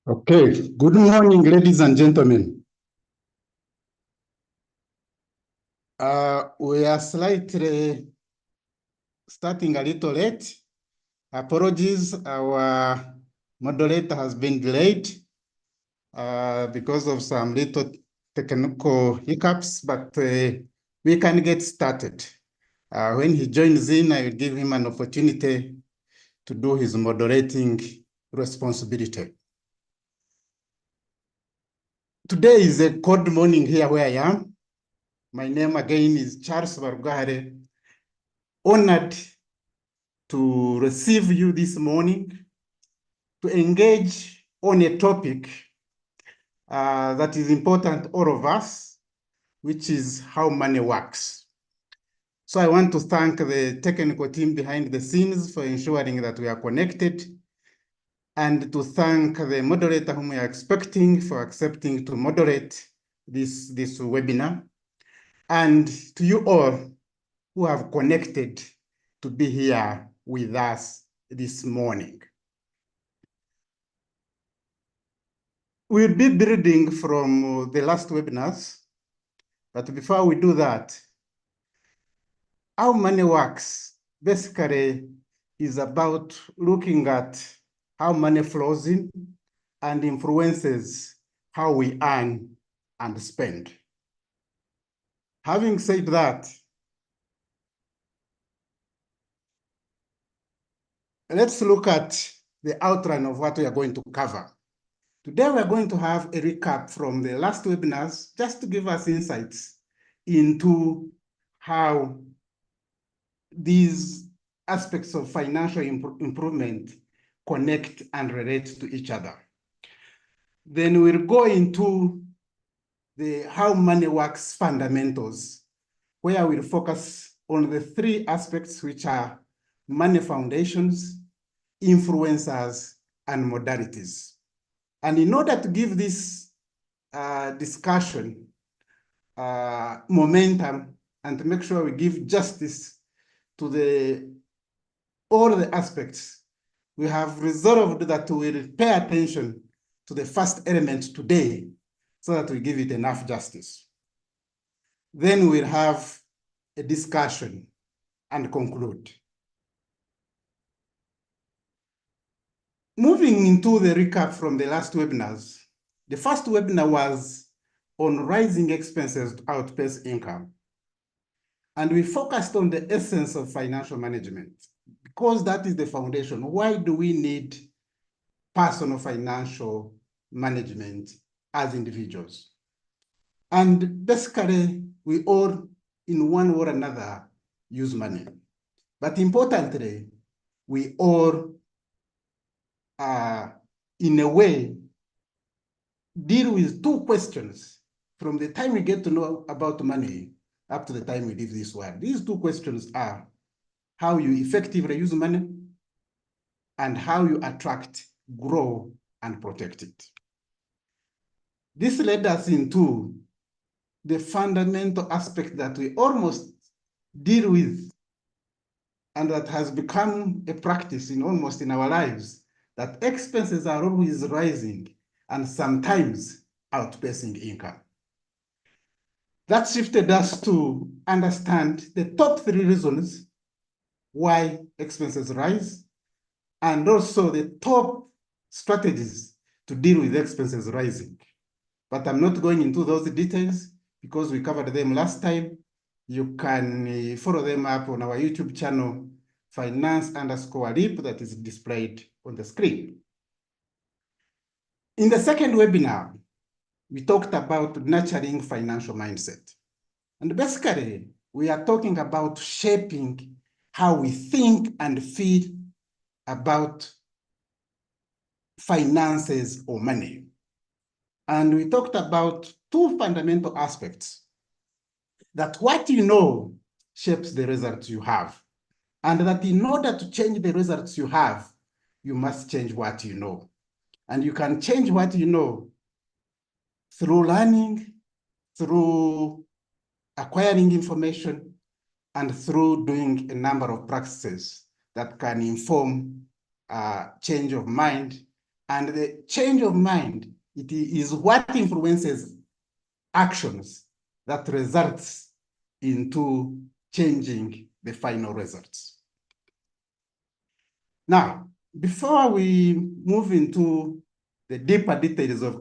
Okay, good morning, ladies and gentlemen. We are slightly starting a little late. Apologies, our moderator has been delayed because of some little technical hiccups, but we can get started. When he joins in, I will give him an opportunity to do his moderating responsibility. Today is a cold morning here where I am. My name again is Charles Barugahare. Honored to receive you this morning to engage on a topic that is important to all of us, which is how money works. So I want to thank the technical team behind the scenes for ensuring that we are connected, and to thank the moderator whom we are expecting for accepting to moderate this webinar, and to you all who have connected to be here with us this morning. We'll be building from the last webinars, but before we do that, how money works basically is about looking at how money flows in and influences how we earn and spend. Having said that, let's look at the outline of what we are going to cover. Today, we're going to have a recap from the last webinars, just to give us insights into how these aspects of financial improvement connect and relate to each other. Then we'll go into the how money works fundamentals, where we'll focus on the three aspects, which are money foundations, influencers, and modalities. And in order to give this discussion momentum and to make sure we give justice to all the aspects, we have resolved that we will pay attention to the first element today so that we give it enough justice. Then we'll have a discussion and conclude. Moving into the recap from the last webinars, the first webinar was on rising expenses to outpace income. And we focused on the essence of financial management, because that is the foundation. Why do we need personal financial management as individuals? And basically, we all, in one way or another, use money. But importantly, we all, in a way, deal with two questions from the time we get to know about money up to the time we leave this world. These two questions are how you effectively use money and how you attract, grow, and protect it. This led us into the fundamental aspect that we almost deal with and that has become a practice in our lives, that expenses are always rising and sometimes outpacing income. That shifted us to understand the top three reasons why expenses rise, and also the top strategies to deal with expenses rising. But I'm not going into those details because we covered them last time. You can follow them up on our YouTube channel, Finance_LIP, that is displayed on the screen. In the second webinar, we talked about nurturing financial mindset. And basically, we are talking about shaping how we think and feel about finances or money. And we talked about two fundamental aspects: that what you know shapes the results you have, and that in order to change the results you have, you must change what you know. And you can change what you know through learning, through acquiring information, and through doing a number of practices that can inform change of mind And the change of mind, it is what influences actions that results into changing the final results. Now, before we move into the deeper details of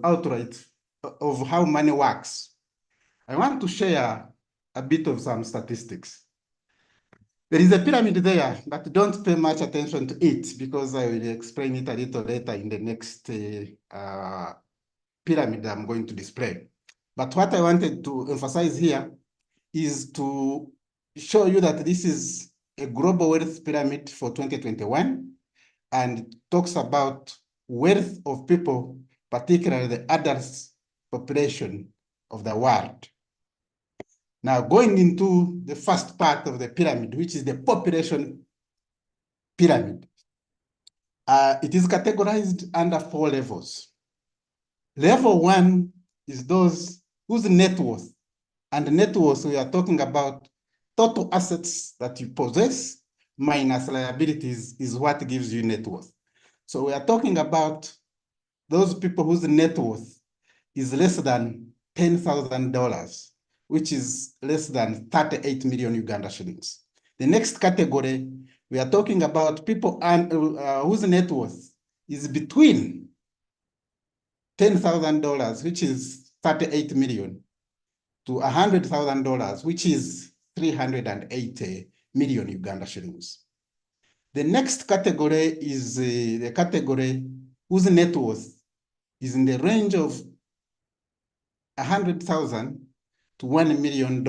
how money works, I want to share a bit of some statistics. There is a pyramid there, but don't pay much attention to it because I will explain it a little later in the next pyramid I'm going to display. But what I wanted to emphasize here is to show you that this is a global wealth pyramid for 2021, and it talks about wealth of people, particularly the adult population of the world. Now, going into the first part of the pyramid, which is the population pyramid, it is categorized under 4 levels. Level 1 is those whose net worth, and net worth, we are talking about total assets that you possess minus liabilities is what gives you net worth. So we are talking about those people whose net worth is less than $10,000, which is less than 38 million Uganda shillings. The next category, we are talking about people whose net worth is between $10,000, which is 38 million, to $100,000, which is 380 million Uganda shillings. The next category is the category whose net worth is in the range of $100,000 to $1 million,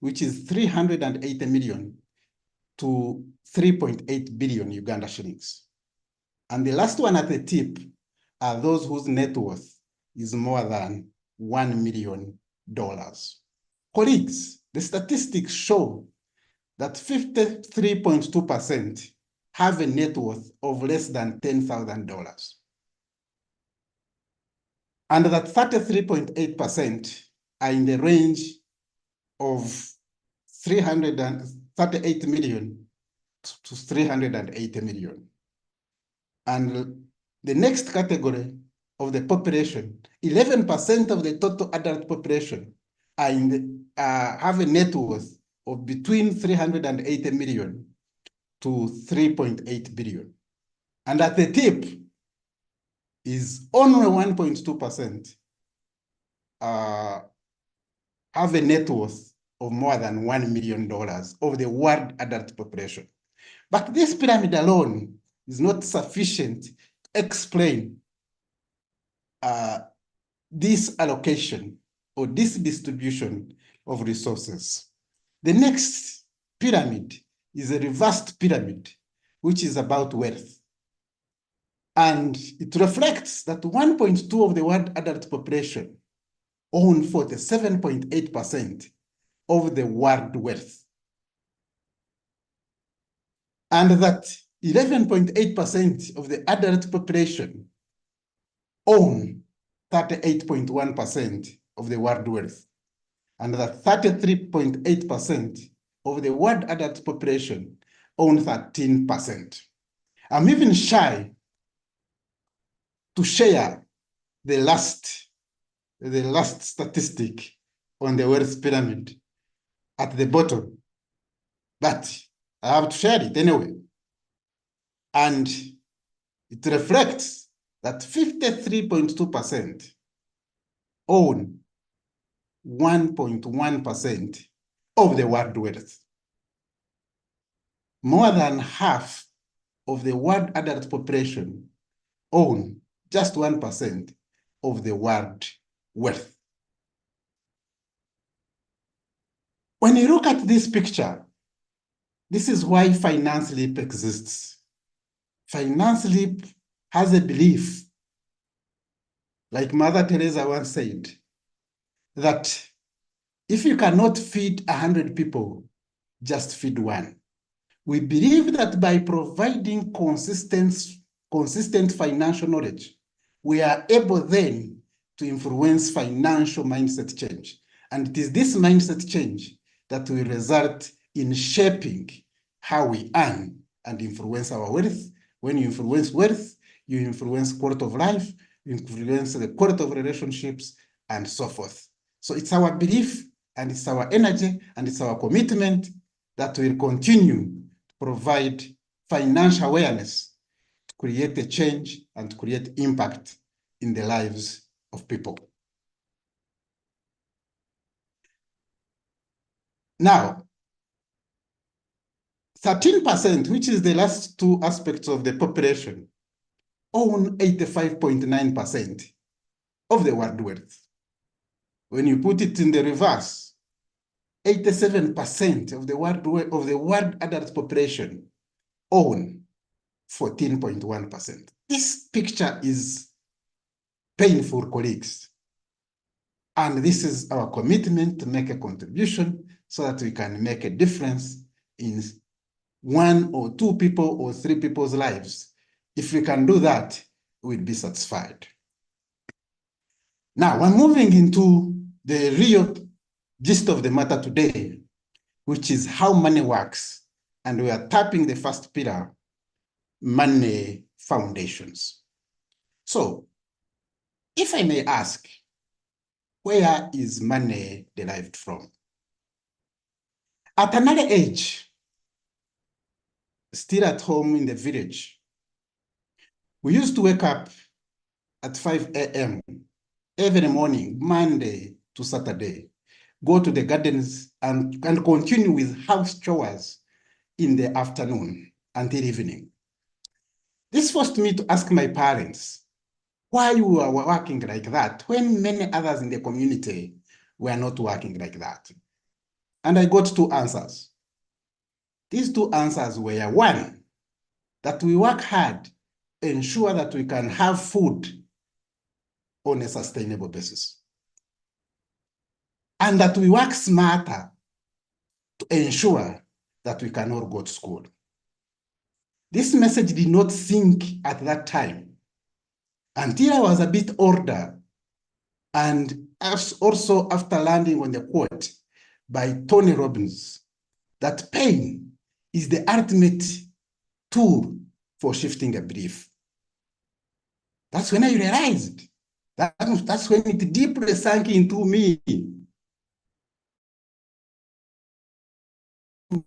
which is 380 million to 3.8 billion Uganda shillings. And the last one at the tip are those whose net worth is more than $1 million. Colleagues, the statistics show that 53.2% have a net worth of less than $10,000. And that 33.8% are in the range of 338 million to 380 million. And the next category of the population, 11% of the total adult population are have a net worth of between 380 million to 3.8 billion. And at the tip is only 1.2% have a net worth of more than $1 million of the world adult population. But this pyramid alone is not sufficient to explain this allocation or this distribution of resources. The next pyramid is a reversed pyramid, which is about wealth. And it reflects that 1.2 of the world adult population own 47.8% of the world wealth. And that 11.8% of the adult population own 38.1% of the world wealth. And that 33.8% of the world adult population own 13%. I'm even shy to share the last statistic on the wealth pyramid at the bottom, but I have to share it anyway. And it reflects that 53.2% own 1.1% of the world wealth. More than half of the world adult population own just 1% of the world wealth. When you look at this picture, this is why FinanceLIP exists. FinanceLIP has a belief, like Mother Teresa once said, that if you cannot feed 100 people, just feed one. We believe that by providing consistent financial knowledge, we are able then to influence financial mindset change. And it is this mindset change that will result in shaping how we earn and influence our wealth. When you influence wealth, you influence quality of life, you influence the quality of relationships, and so forth. So it's our belief, and it's our energy, and it's our commitment that will continue to provide financial awareness to create a change and to create impact in the lives of people. Now, 13%, which is the last two aspects of the population, own 85.9% of the world wealth. When you put it in the reverse, 87% of the world adult population own 14.1%. This picture is painful, colleagues. And this is our commitment to make a contribution so that we can make a difference in one or two people or three people's lives. If we can do that, we'll be satisfied. Now, we're moving into the real gist of the matter today, which is how money works. And we are tapping the first pillar, money foundations. So, if I may ask, where is money derived from? At an early age, still at home in the village, we used to wake up at 5 a.m. every morning, Monday to Saturday, go to the gardens and continue with house chores in the afternoon until evening. This forced me to ask my parents why you were working like that when many others in the community were not working like that. And I got two answers. These two answers were, one, that we work hard, ensure that we can have food on a sustainable basis, and that we work smarter to ensure that we can all go to school. This message did not sink at that time until I was a bit older, and also after landing on the quote by Tony Robbins, that pain is the ultimate tool for shifting a belief. That's when I realized, that's when it deeply sank into me.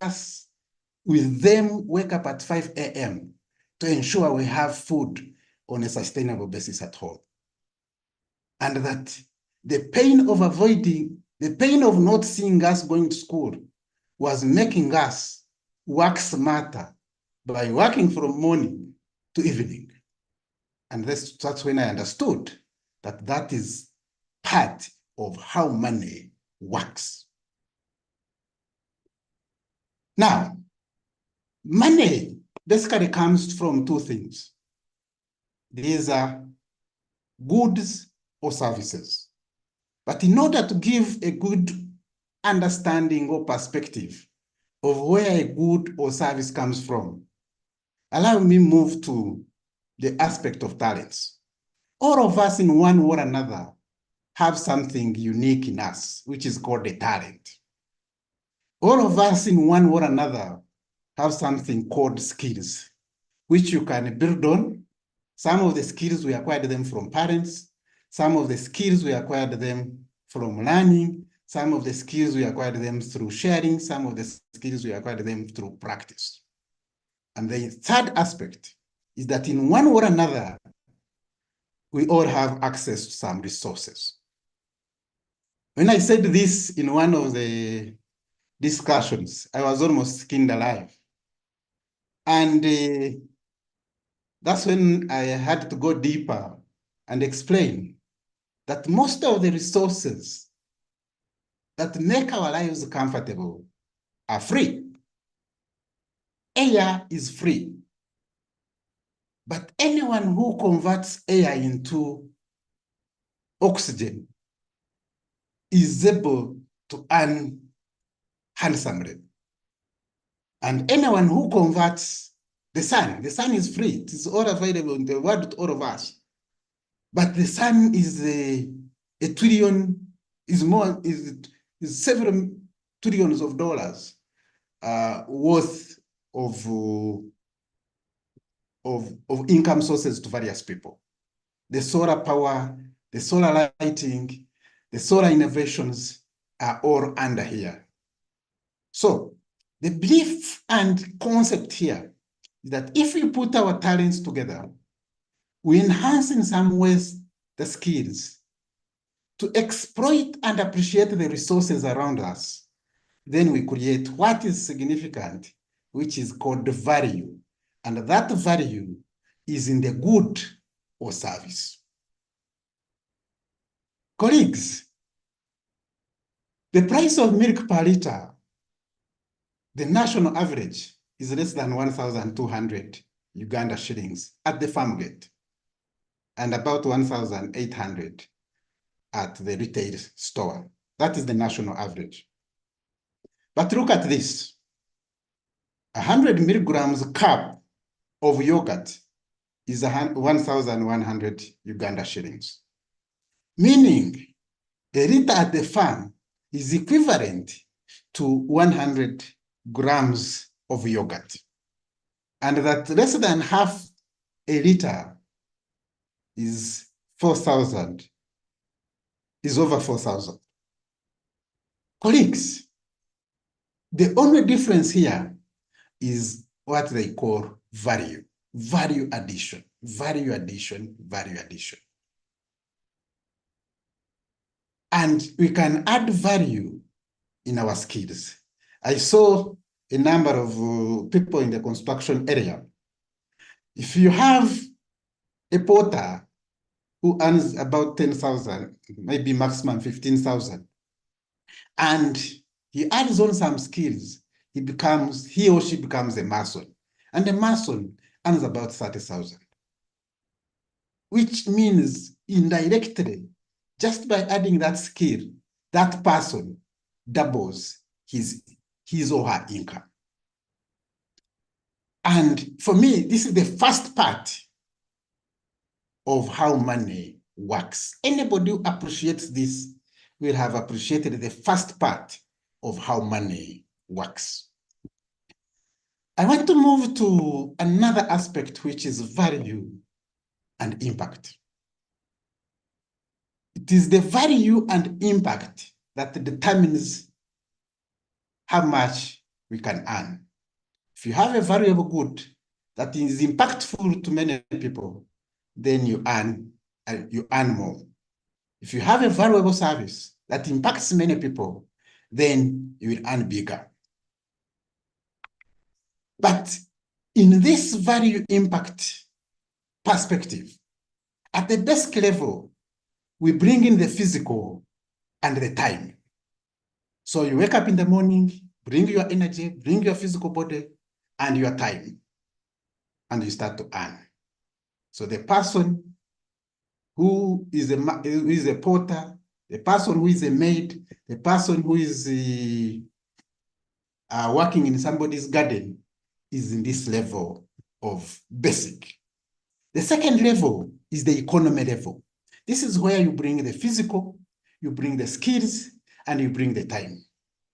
Us with them wake up at 5 a.m. to ensure we have food on a sustainable basis at home. And that the pain of not seeing us going to school was making us work smarter by working from morning to evening. And that's when I understood that that is part of how money works. Now, money basically comes from two things. These are goods or services. But in order to give a good understanding or perspective of where a good or service comes from, allow me move to the aspect of talents. All of us in one way or another have something unique in us, which is called a talent. All of us in one way or another have something called skills, which you can build on. Some of the skills we acquired them from parents. Some of the skills we acquired them from learning. Some of the skills we acquired them through sharing. Some of the skills we acquired them through practice. And the third aspect is that in one way or another, we all have access to some resources. When I said this in one of the discussions, I was almost skinned alive. And that's when I had to go deeper and explain that most of the resources that make our lives comfortable are free. Air is free. But anyone who converts air into oxygen is able to earn handsomely. And anyone who converts the sun is free. It is all available in the world to all of us. But the sun is a trillion, is several trillions of dollars worth of of income sources to various people. The solar power, the solar lighting, the solar innovations are all under here. So the belief and concept here is that if we put our talents together, we enhance in some ways the skills to exploit and appreciate the resources around us, then we create what is significant, which is called the value. And that value is in the good or service. Colleagues, the price of milk per liter, the national average is less than 1,200 Uganda shillings at the farm gate and about 1,800 at the retail store. That is the national average. But look at this. 100 milligrams cup of yogurt is 1,100 Uganda shillings. Meaning, a liter at the farm is equivalent to 100 grams of yogurt. And that less than half a liter is 4,000, is over 4,000. Colleagues, the only difference here is what they call value, value addition, value addition, value addition. And we can add value in our skills. I saw a number of people in the construction area. If you have a porter who earns about 10,000, maybe maximum 15,000, and he adds on some skills, he or she becomes a mason. And a mason earns about 30,000, which means indirectly, just by adding that skill, that person doubles his or her income. And for me, this is the first part of how money works. Anybody who appreciates this will have appreciated the first part of how money works. I want to move to another aspect, which is value and impact. It is the value and impact that determines how much we can earn. If you have a valuable good that is impactful to many people, then you earn more. If you have a valuable service that impacts many people, then you will earn bigger. But in this value impact perspective, at the desk level, we bring in the physical and the time. So you wake up in the morning, bring your energy, bring your physical body and your time, and you start to earn. So the person who is a porter, the person who is a maid, the person who is working in somebody's garden is in this level of basic. The second level is the economy level. This is where you bring the physical, you bring the skills, and you bring the time.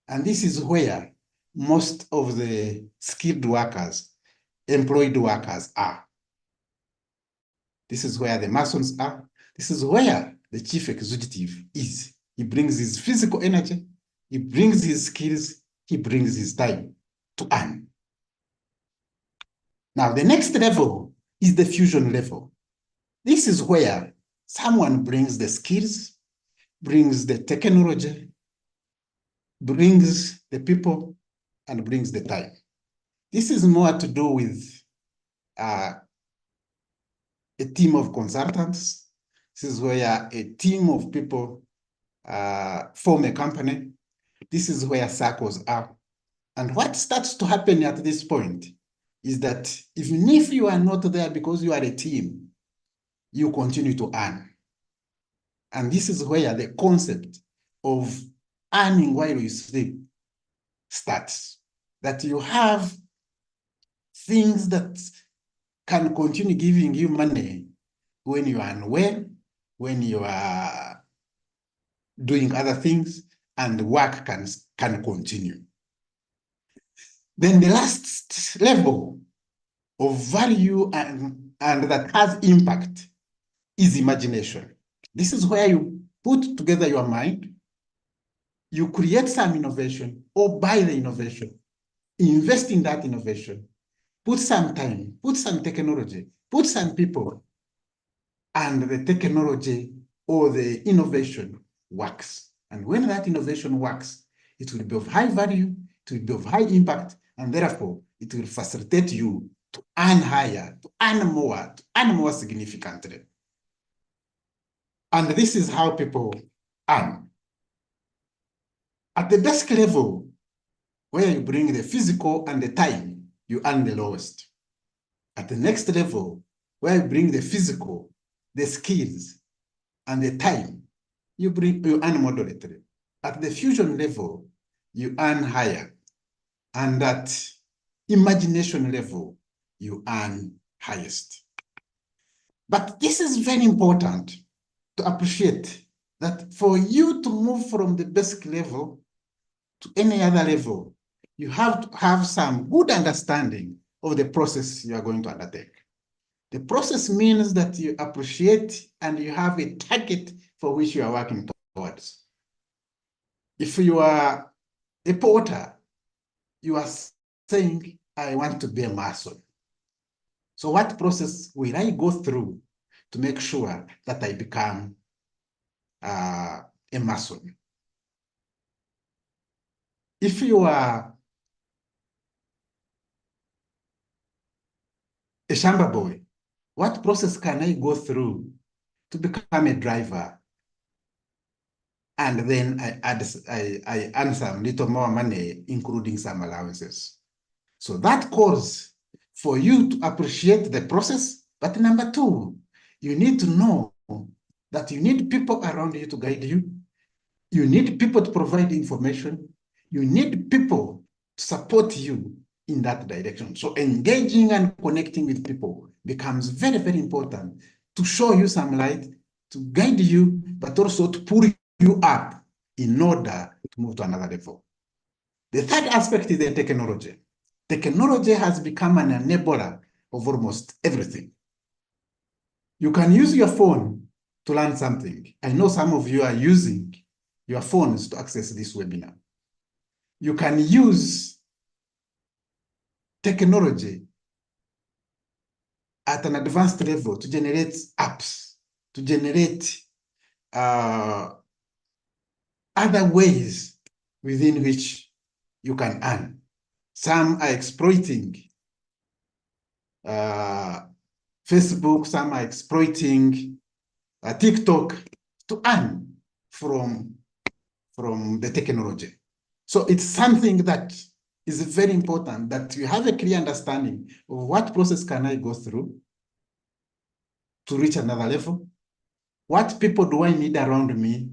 And this is where most of the skilled workers, employed workers are. This is where the masons are. This is where the chief executive is. He brings his physical energy, he brings his skills, he brings his time to earn. Now, the next level is the fusion level. This is where someone brings the skills, brings the technology, brings the people, and brings the time. This is more to do with a team of consultants. This is where a team of people form a company. This is where circles are. And what starts to happen at this point is that even if you are not there because you are a team, you continue to earn. And this is where the concept of earning while you sleep starts. That you have things that can continue giving you money when you are unwell, when you are doing other things, and work can continue. Then the last level of value and that has impact is imagination. This is where you put together your mind, you create some innovation or buy the innovation, invest in that innovation, put some time, put some technology, put some people, and the technology or the innovation works. And when that innovation works, it will be of high value, it will be of high impact, and therefore it will facilitate you to earn higher, to earn more significantly. And this is how people earn. At the basic level, where you bring the physical and the time, you earn the lowest. At the next level, where you bring the physical, the skills, and the time, you earn moderately. At the fusion level, you earn higher. And at imagination level, you earn highest. But this is very important to appreciate that for you to move from the basic level to any other level, you have to have some good understanding of the process you are going to undertake. The process means that you appreciate and you have a target for which you are working towards. If you are a porter, you are saying, I want to be a mason. So what process will I go through to make sure that I become a mason? If you are a shamba boy, what process can I go through to become a driver? And then I earn some little more money, including some allowances. So that calls for you to appreciate the process. But number two, you need to know that you need people around you to guide you. You need people to provide information. You need people to support you in that direction. So engaging and connecting with people becomes very, very important to show you some light, to guide you, but also to pull you up in order to move to another level. The third aspect is the technology. Technology has become an enabler of almost everything. You can use your phone to learn something. I know some of you are using your phones to access this webinar. You can use technology at an advanced level to generate apps, to generate other ways within which you can earn. Some are exploiting Facebook, some are exploiting TikTok to earn from the technology. So it's something that is very important that you have a clear understanding of what process can I go through to reach another level? What people do I need around me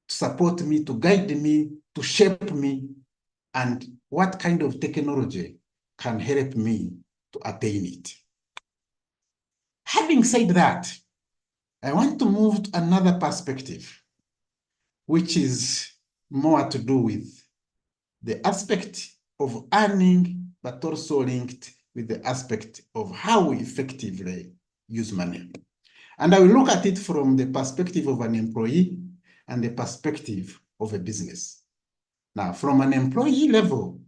to support me, to guide me, to shape me? And what kind of technology can help me to attain it? Having said that, I want to move to another perspective, which is more to do with the aspect of earning, but also linked with the aspect of how we effectively use money. And I will look at it from the perspective of an employee and the perspective of a business. Now, from an employee level,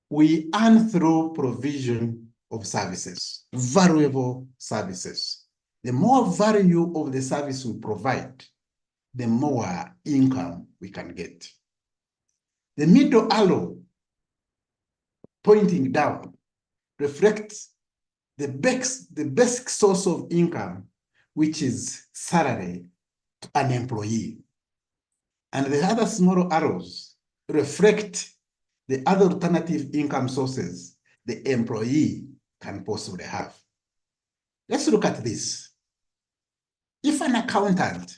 we earn through provision of services, valuable services. The more value of the service we provide, the more income we can get. The middle arrow pointing down reflects the basic source of income, which is salary to an employee. And the other small arrows reflect the other alternative income sources the employee can possibly have. Let's look at this. If an accountant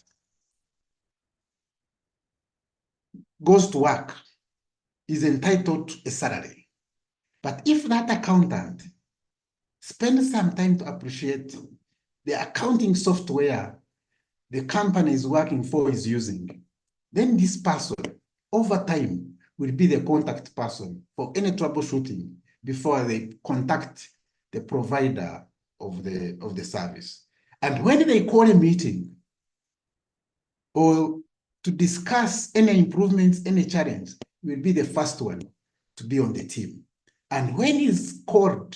goes to work, is entitled to a salary. But if that accountant spends some time to appreciate the accounting software the company is working for is using, then this person over time will be the contact person for any troubleshooting before they contact the provider of the service. And when they call a meeting or to discuss any improvements, any challenge, will be the first one to be on the team. And when he's called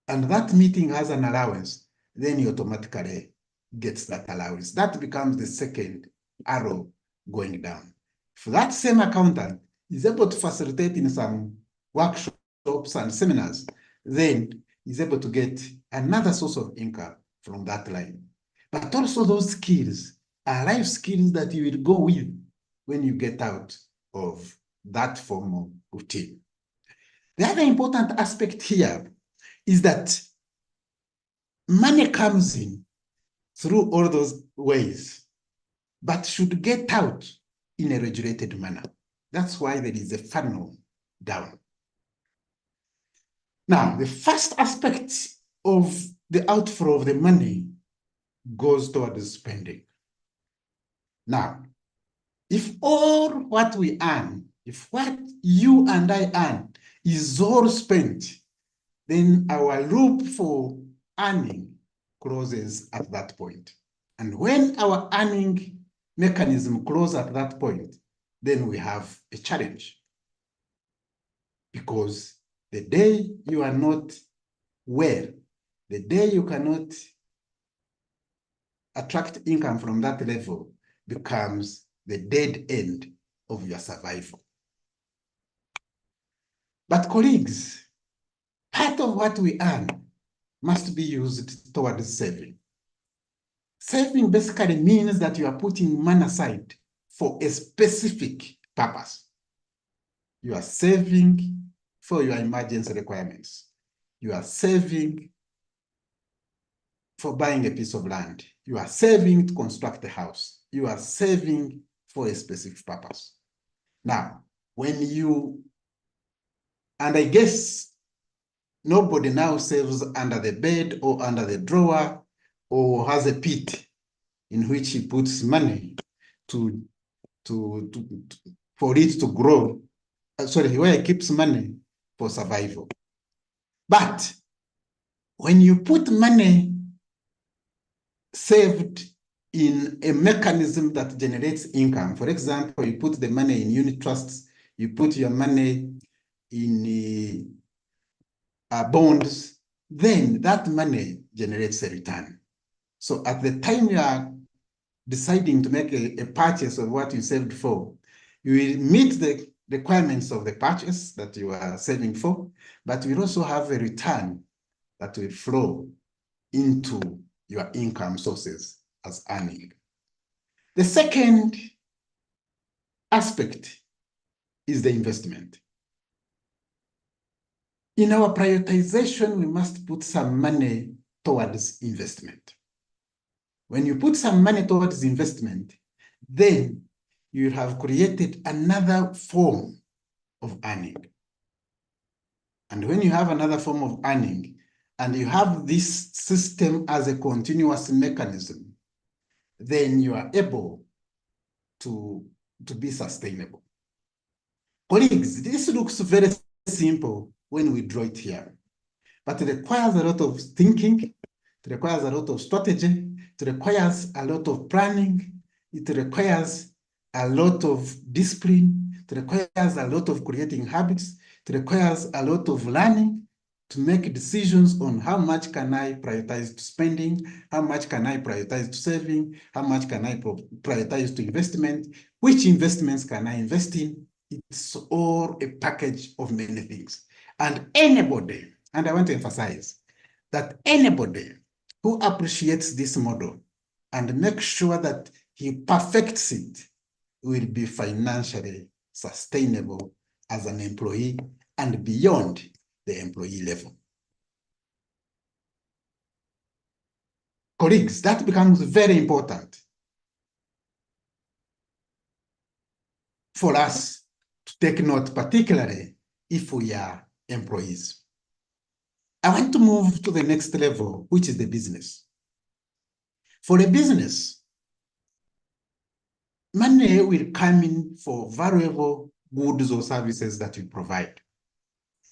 and that meeting has an allowance, then he automatically gets that allowance. That becomes the second arrow going down. If that same accountant is able to facilitate in some workshops and seminars, then he's able to get another source of income from that line. But also those skills are life skills that you will go with when you get out of that form of routine. The other important aspect here is that money comes in through all those ways, but should get out in a regulated manner. That's why there is a funnel down. Now, the first aspect of the outflow of the money goes towards spending. Now, if all what we earn, if what you and I earn is all spent, then our loop for earning closes at that point. And when our earning mechanism closes at that point, then we have a challenge. Because the day you are not well, the day you cannot attract income from that level becomes the dead end of your survival. But colleagues, part of what we earn must be used towards saving. Saving basically means that you are putting money aside for a specific purpose. You are saving for your emergency requirements. You are saving for buying a piece of land. You are saving to construct a house. You are saving for a specific purpose. Now, when you, and I guess nobody now saves under the bed or under the drawer or has a pit in which he puts money for it to grow. Sorry, where he keeps money for survival. But when you put money saved in a mechanism that generates income, for example, you put the money in unit trusts, you put your money in bonds, then that money generates a return. So at the time you are deciding to make a purchase of what you saved for, you will meet the requirements of the purchase that you are saving for, but you will also have a return that will flow into your income sources as earning. The second aspect is the investment. In our prioritization, we must put some money towards investment. When you put some money towards investment, then you have created another form of earning. And when you have another form of earning, and you have this system as a continuous mechanism, then you are able to be sustainable. Colleagues, this looks very simple when we draw it here, but it requires a lot of thinking, it requires a lot of strategy, it requires a lot of planning, it requires a lot of discipline, it requires a lot of creating habits, it requires a lot of learning to make decisions on how much can I prioritize to spending, how much can I prioritize to saving, how much can I prioritize to investment, which investments can I invest in. It's all a package of many things. And anybody, and I want to emphasize that anybody who appreciates this model and makes sure that he perfects it will be financially sustainable as an employee and beyond the employee level. Colleagues, that becomes very important for us to take note, particularly if we are employees. I want to move to the next level, which is the business. For a business, money will come in for valuable goods or services that you provide.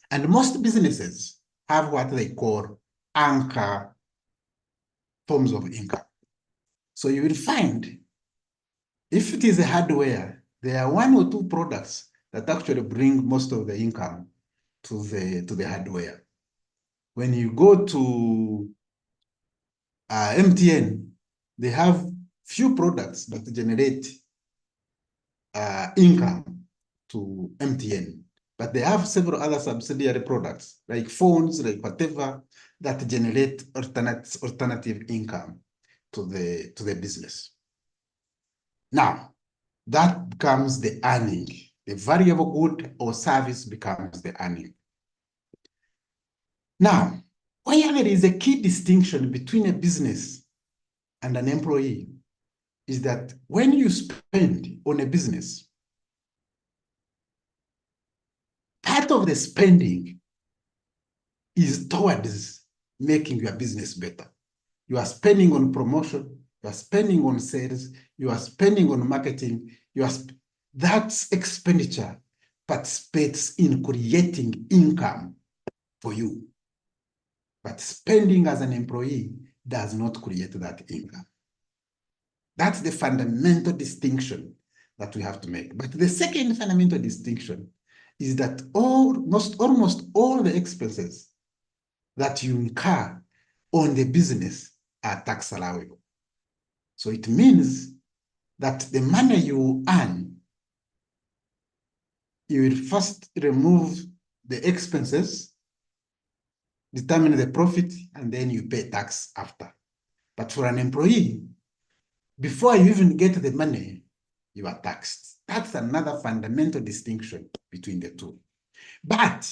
And most businesses have what they call anchor forms of income. So you will find, if it is a hardware, there are one or two products that actually bring most of the income to the hardware. When you go to MTN, they have few products that generate income to MTN, but they have several other subsidiary products like phones, like whatever, that generate alternative income to the business. Now, that becomes the earning. The variable good or service becomes the earning. Now, where there is a key distinction between a business and an employee is that when you spend on a business, part of the spending is towards making your business better. You are spending on promotion, you are spending on sales, you are spending on marketing, that expenditure participates in creating income for you. But spending as an employee does not create that income. That's the fundamental distinction that we have to make. But the second fundamental distinction is that almost all the expenses that you incur on the business are tax allowable. So it means that the money you earn, you will first remove the expenses, determine the profit, and then you pay tax after. But for an employee, before you even get the money, you are taxed. That's another fundamental distinction between the two. But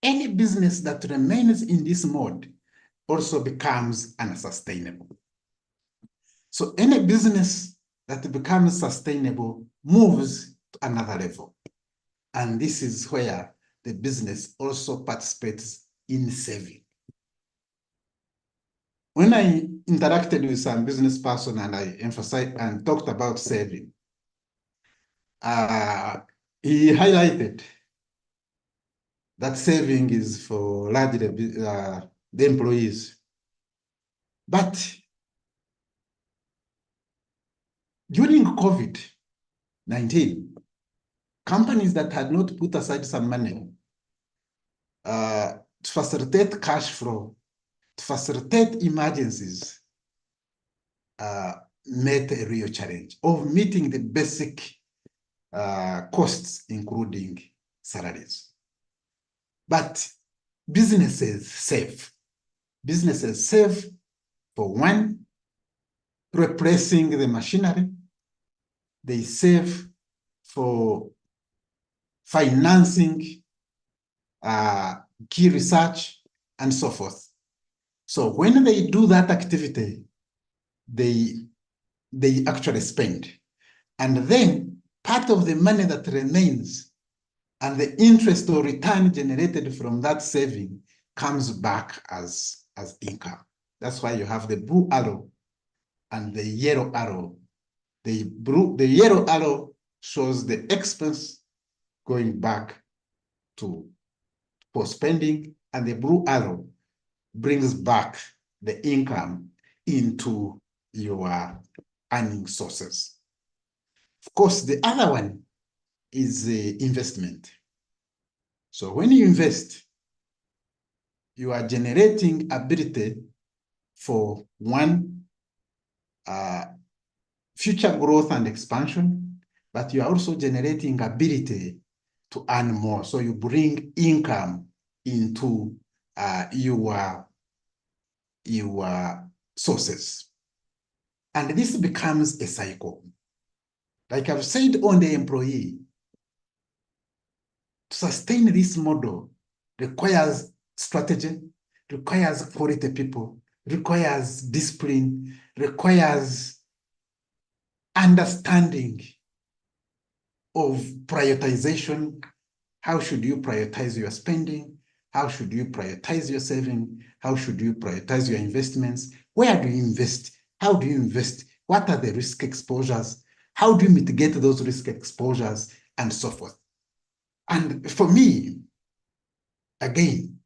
any business that remains in this mode also becomes unsustainable. So any business that becomes sustainable moves to another level. And this is where the business also participates in saving. When I interacted with some business person and I emphasized and talked about saving, he highlighted that saving is for largely the employees. But during COVID-19, companies that had not put aside some money to facilitate cash flow, to facilitate emergencies, met a real challenge of meeting the basic costs, including salaries. But businesses save. Businesses save for one, replacing the machinery. They save for financing key research and so forth. So when they do that activity, they actually spend. And then part of the money that remains and the interest or return generated from that saving comes back as income. That's why you have the blue arrow and the yellow arrow. The yellow arrow shows the expense going back for spending, and the blue arrow brings back the income into your earning sources. Of course, the other one is the investment. So when you invest, you are generating ability for one, future growth and expansion, but you are also generating ability to earn more. So you bring income into your sources. And this becomes a cycle. Like I've said on the employee, to sustain this model requires strategy, requires quality people, requires discipline, requires understanding of prioritization. How should you prioritize your spending? How should you prioritize your saving? How should you prioritize your investments? Where do you invest? How do you invest? What are the risk exposures? How do you mitigate those risk exposures? And so forth. And for me, again,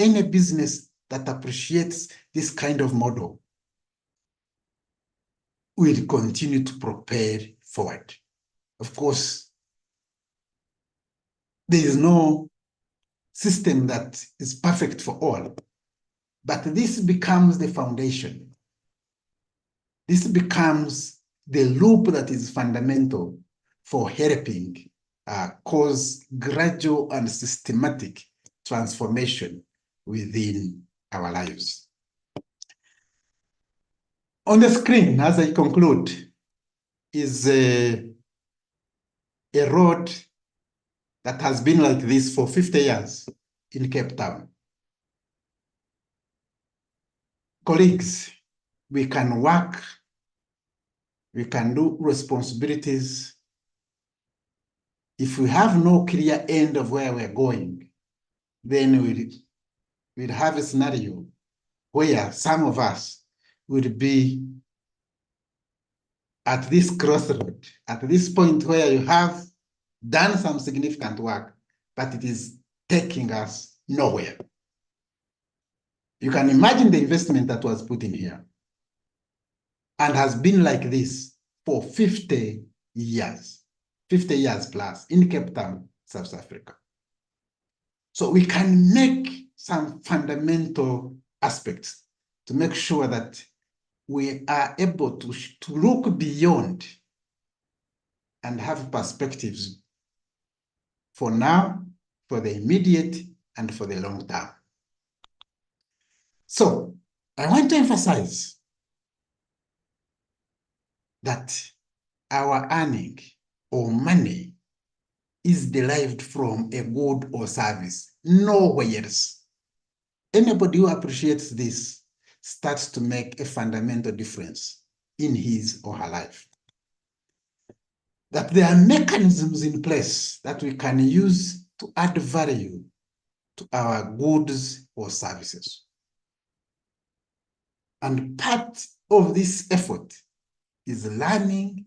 any business that appreciates this kind of model will continue to propel forward. Of course, there is no system that is perfect for all, but this becomes the foundation. This becomes the loop that is fundamental for helping cause gradual and systematic transformation within our lives. On the screen, as I conclude, is a road that has been like this for 50 years in Cape Town. Colleagues, we can work, we can do responsibilities. If we have no clear end of where we're going, then we'll have a scenario where some of us would be at this crossroad, at this point where you have done some significant work, but it is taking us nowhere. You can imagine the investment that was put in here and has been like this for 50 years plus in Cape Town, South Africa. So we can make some fundamental aspects to make sure that we are able to look beyond and have perspectives for now, for the immediate, and for the long term. So I want to emphasize that our earning or money is derived from a good or service, nowhere else. Anybody who appreciates this starts to make a fundamental difference in his or her life. That there are mechanisms in place that we can use to add value to our goods or services. And part of this effort is learning,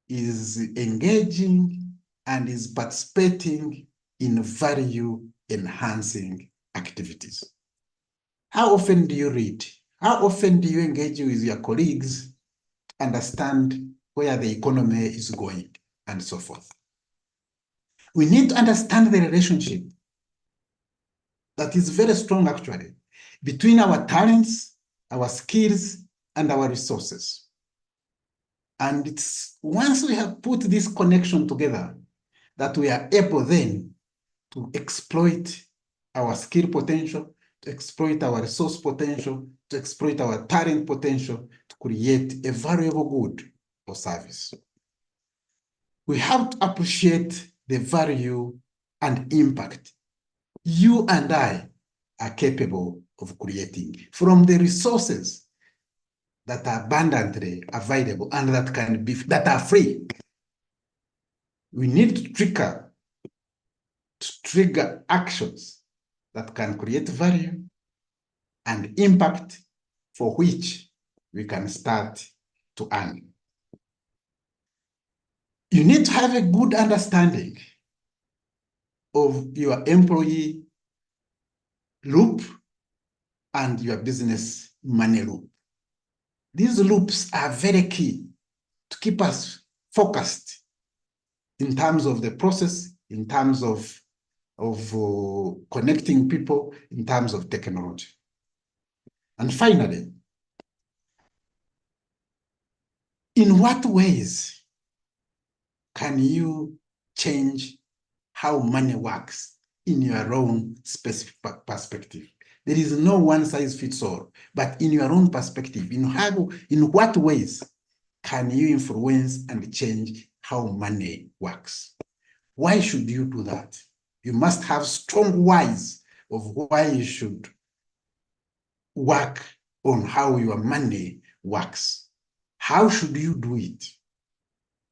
is engaging, and is participating in value-enhancing activities. How often do you read? How often do you engage with your colleagues to understand where the economy is going and so forth? We need to understand the relationship that is very strong actually between our talents, our skills, and our resources. And it's once we have put this connection together that we are able then to exploit our skill potential, to exploit our resource potential, to exploit our talent potential to create a valuable good or service. We have to appreciate the value and impact you and I are capable of creating from the resources that are abundantly available and that are free. We need to trigger actions that can create value and impact for which we can start to earn. You need to have a good understanding of your employee loop and your business money loop. These loops are very key to keep us focused in terms of the process, in terms of connecting people, in terms of technology. And finally, in what ways can you change how money works in your own specific perspective? There is no one size fits all, but in your own perspective, in what ways can you influence and change how money works? Why should you do that? You must have strong whys of why you should work on how your money works. How should you do it?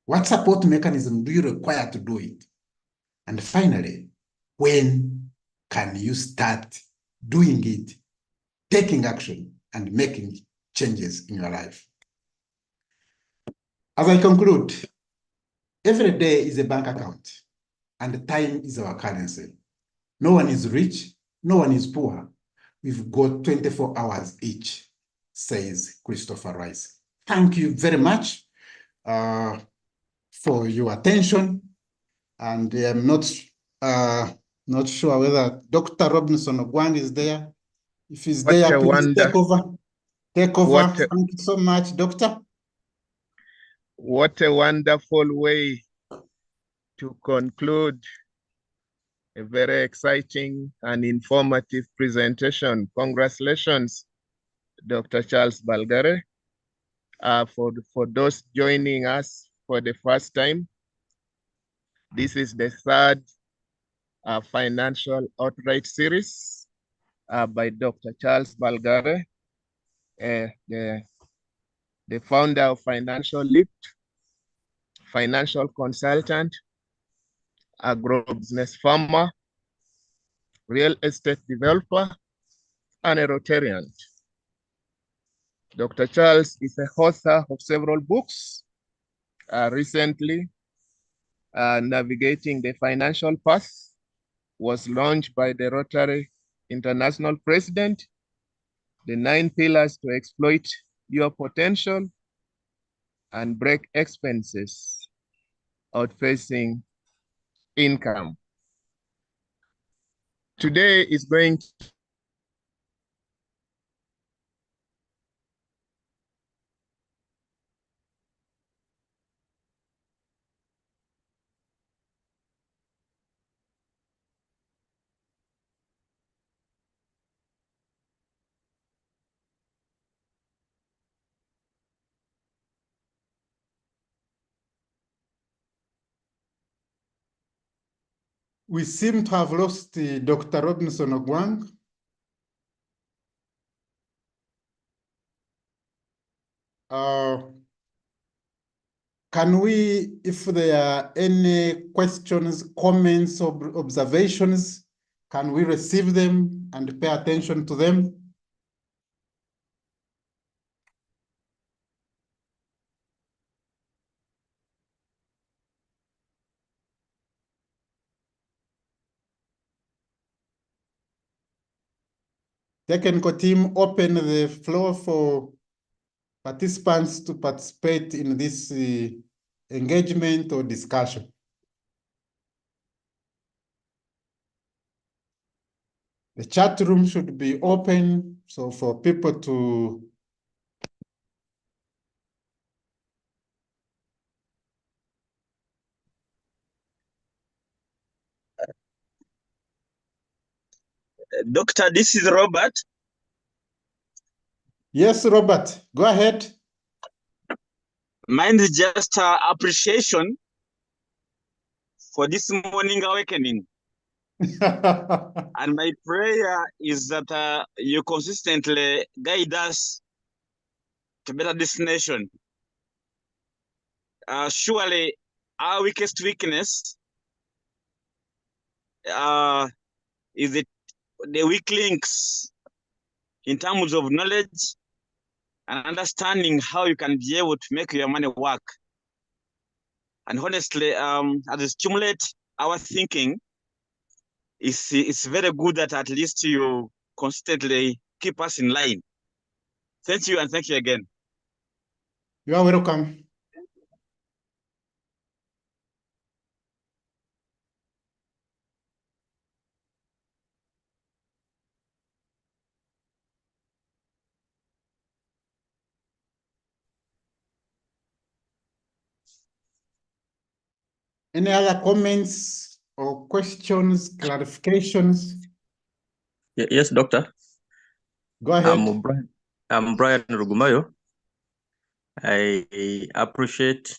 What support mechanism do you require to do it? And finally, when can you start doing it, taking action, and making changes in your life? As I conclude, every day is a bank account, and time is our currency. No one is rich, no one is poor, we've got 24 hours each, says Christopher Rice. Thank you very much for your attention. And I'm not sure whether Dr. Robinson Ogwang is there. If he's there, please take over. Take over. Thank you so much, Doctor. What a wonderful way to conclude a very exciting and informative presentation. Congratulations, Dr. Charles Barugahare. For those joining us for the first time, this is the third financial outreach series by Dr. Charles Barugahare, the founder of FinanceLIP, financial consultant, agro-business farmer, real estate developer, and a Rotarian. Dr. Charles is the author of several books. Recently, Navigating the Financial Path was launched by the Rotary International President, the 9 pillars to exploit your potential and break expenses, outpacing income. Today is going to We seem to have lost Dr. Robinson Ogwang. Can we, if there are any questions, comments, or observations, can we receive them and pay attention to them? Technical team, open the floor for participants to participate in this engagement or discussion. The chat room should be open, so for people to Doctor, this is Robert. Yes, Robert, go ahead. Mine is just appreciation for this morning awakening. And my prayer is that you consistently guide us to better destination. Surely our weakest weakness is the weak links in terms of knowledge and understanding how you can be able to make your money work. And honestly, as it stimulates our thinking, it's very good that at least you constantly keep us in line. Thank you, and thank you again. You are welcome. Any other comments or questions, clarifications? Yes, Doctor. Go ahead. I'm Brian Rugumayo. I appreciate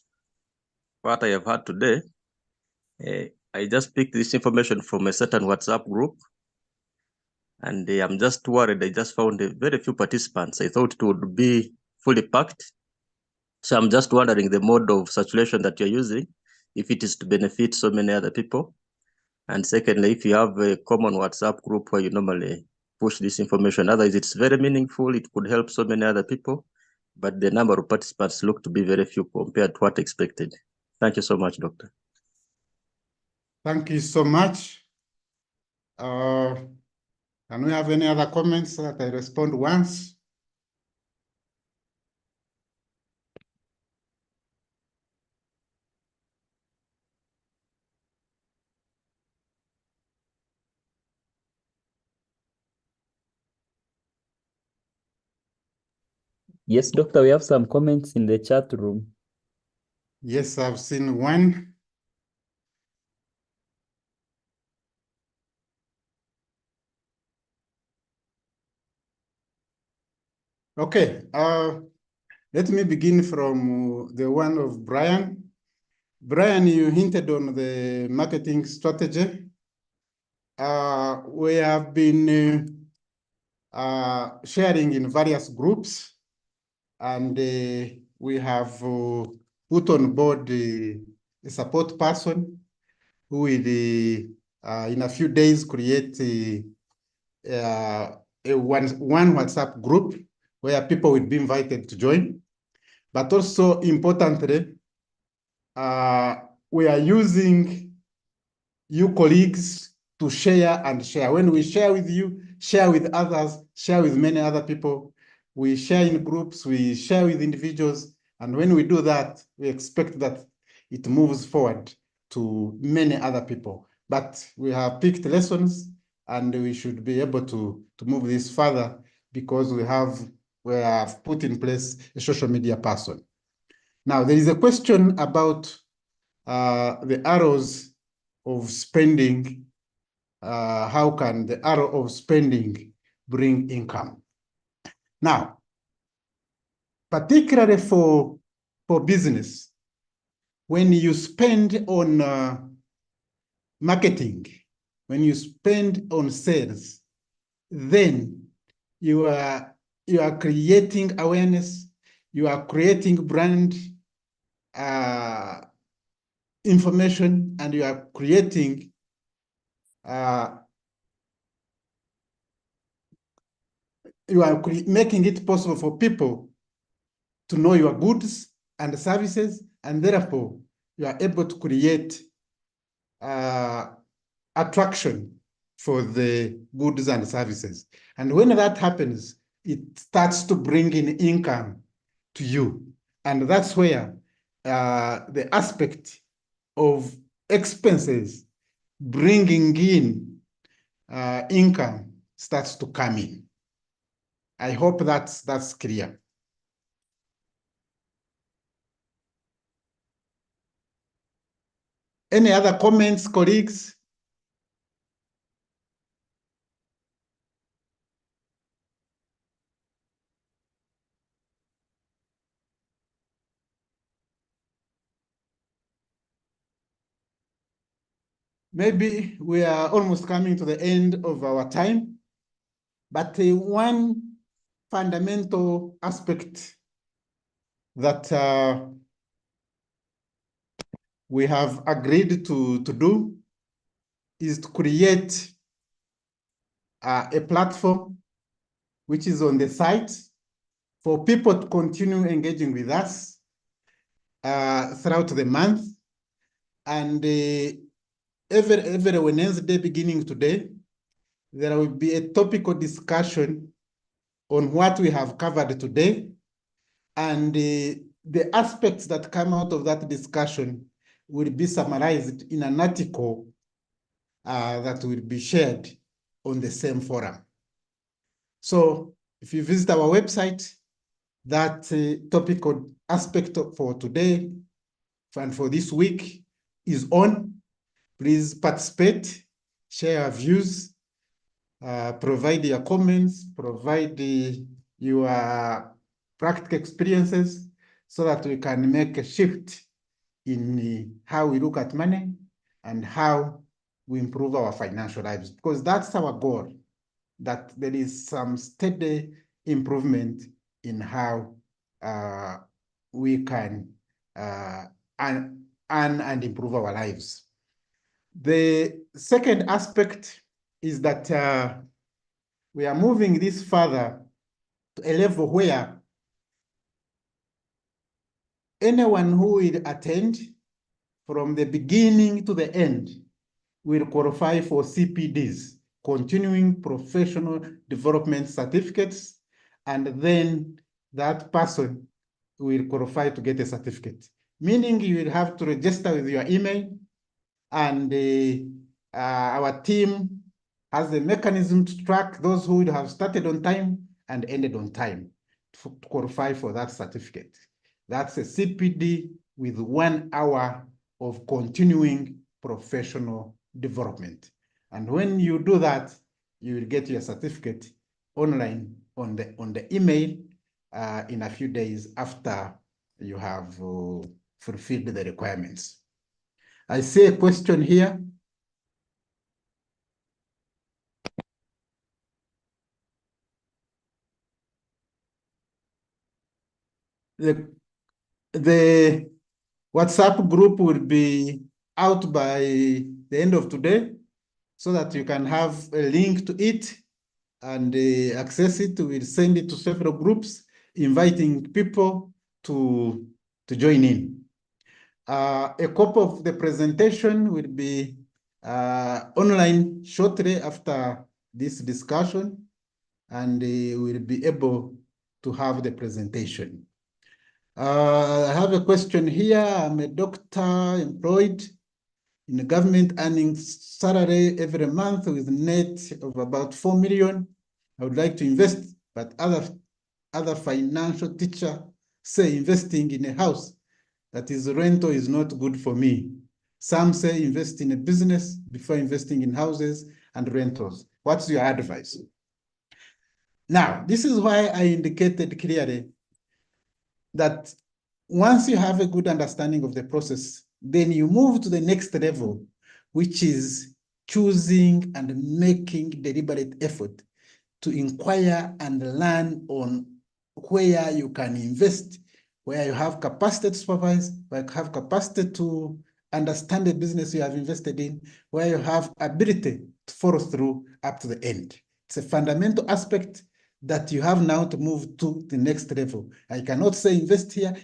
what I have heard today. I just picked this information from a certain WhatsApp group, and I'm just worried. I just found very few participants. I thought it would be fully packed. So I'm just wondering the mode of saturation that you're using, if it is to benefit so many other people. And secondly, if you have a common WhatsApp group where you normally push this information, otherwise it's very meaningful, it could help so many other people, but the number of participants look to be very few compared to what expected. Thank you so much, Doctor. Thank you so much. Can we have any other comments so that I respond once? Yes, Doctor, we have some comments in the chat room. Yes, I've seen one. Okay, let me begin from the one of Brian. Brian, you hinted on the marketing strategy. We have been sharing in various groups, and we have put on board a support person who will, in a few days, create one WhatsApp group where people will be invited to join. But also importantly, we are using you colleagues to share and share. When we share with you, share with others, share with many other people. We share in groups, we share with individuals. And when we do that, we expect that it moves forward to many other people. But we have picked lessons and we should be able to move this further because we have put in place a social media person. Now, there is a question about the arrows of spending. How can the arrow of spending bring income? Now, particularly for business, when you spend on marketing, when you spend on sales, then you are creating awareness, you are creating brand information, and you are creating making it possible for people to know your goods and services, and therefore you are able to create attraction for the goods and services. And when that happens, it starts to bring in income to you. And that's where the aspect of expenses bringing in income starts to come in. I hope that's clear. Any other comments, colleagues? Maybe we are almost coming to the end of our time, but one fundamental aspect that we have agreed to do is to create a platform which is on the site for people to continue engaging with us throughout the month. And every Wednesday beginning today, there will be a topical discussion on what we have covered today. And the aspects that come out of that discussion will be summarized in an article that will be shared on the same forum. So if you visit our website, that topical aspect for today and for this week is on. Please participate, share your views, provide your comments, provide your practical experiences so that we can make a shift in how we look at money and how we improve our financial lives, because that's our goal, that there is some steady improvement in how we can earn and improve our lives. The second aspect is that we are moving this further to a level where anyone who will attend from the beginning to the end will qualify for CPDs, continuing professional development certificates, and then that person will qualify to get a certificate. Meaning you will have to register with your email, and our team has a mechanism to track those who would have started on time and ended on time to qualify for that certificate. That's a CPD with 1 hour of continuing professional development. And when you do that, you will get your certificate online on the email in a few days after you have fulfilled the requirements. I see a question here. The WhatsApp group will be out by the end of today so that you can have a link to it and access it. We'll send it to several groups, inviting people to join in. A copy of the presentation will be online shortly after this discussion, and we'll be able to have the presentation. I have a question here. I'm a doctor employed in the government, earning salary every month with net of about 4 million. I would like to invest, but other financial teacher say investing in a house that is rental is not good for me. Some say invest in a business before investing in houses and rentals. What's your advice? Now, this is why I indicated clearly that once you have a good understanding of the process, then you move to the next level, which is choosing and making deliberate effort to inquire and learn on where you can invest, where you have capacity to supervise, where you have capacity to understand the business you have invested in, where you have ability to follow through up to the end. It's a fundamental aspect that you have now to move to the next level. I cannot say invest here,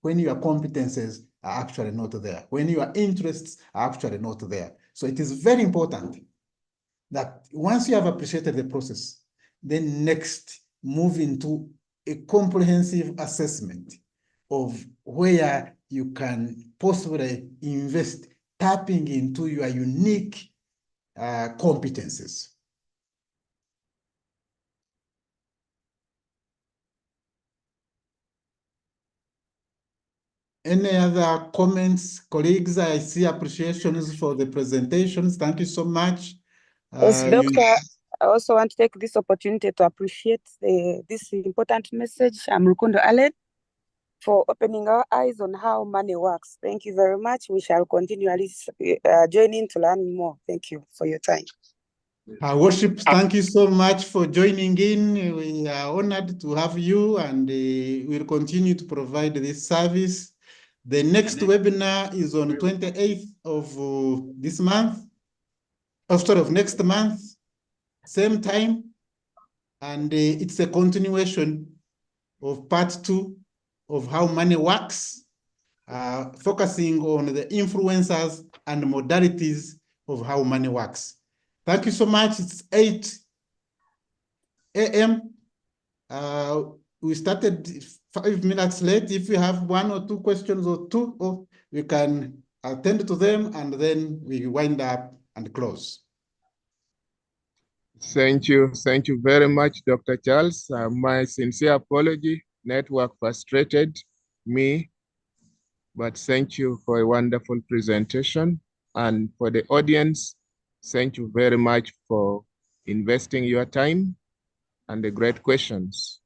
when your competences are actually not there, when your interests are actually not there. So it is very important that once you have appreciated the process, then next move into a comprehensive assessment of where you can possibly invest, tapping into your unique competences. Any other comments, colleagues? I see appreciations for the presentations. Thank you so much. Yes, Doctor, I also want to take this opportunity to appreciate this important message. I'm Rukundo Allen for opening our eyes on how money works. Thank you very much. We shall continually join in to learn more. Thank you for your time. Our worship, thank you so much for joining in. We are honored to have you, and we'll continue to provide this service. The next webinar is on 28th of this month, of next month, same time, and it's a continuation of part 2 of how money works, focusing on the influencers and modalities of how money works. Thank you so much. It's 8 a.m. We started 5 minutes late. If you have 1 or 2 questions or 2, we can attend to them, and then we wind up and close. Thank you very much, Dr. Charles. My sincere apology, network frustrated me, but thank you for a wonderful presentation. And for the audience, thank you very much for investing your time and the great questions.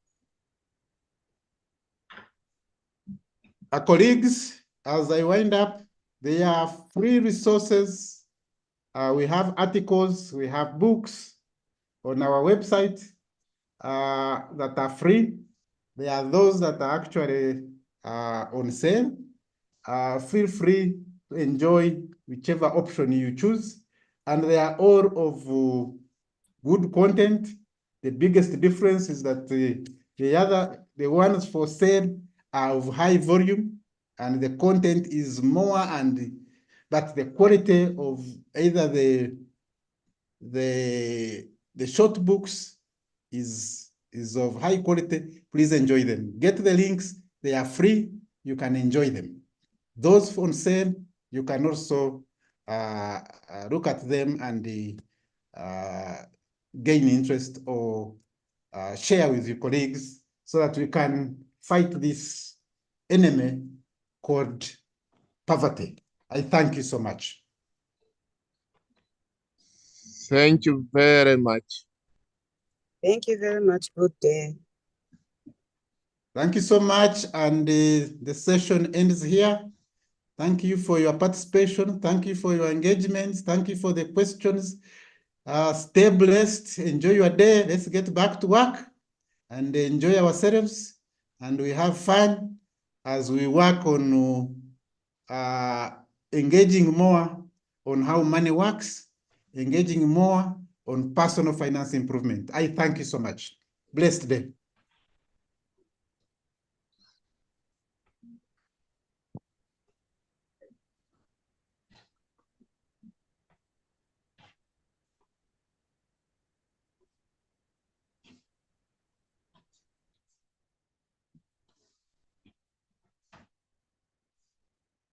Our colleagues, as I wind up, there are free resources. We have articles, we have books on our website that are free. There are those that are actually on sale. Feel free to enjoy whichever option you choose. And they are all of good content. The biggest difference is that the ones for sale are of high volume, and the content is more, but the quality of either the the short books is of high quality. Please enjoy them. Get the links. They are free. You can enjoy them. Those on sale, you can also look at them and gain interest or share with your colleagues so that we can fight this enemy called poverty. I thank you so much. Thank you very much. Thank you very much. Good day. Thank you so much. And the session ends here. Thank you for your participation. Thank you for your engagement. Thank you for the questions. Stay blessed. Enjoy your day. Let's get back to work and enjoy ourselves. And we have fun as we work on engaging more on how money works, engaging more on personal finance improvement. I thank you so much. Blessed day.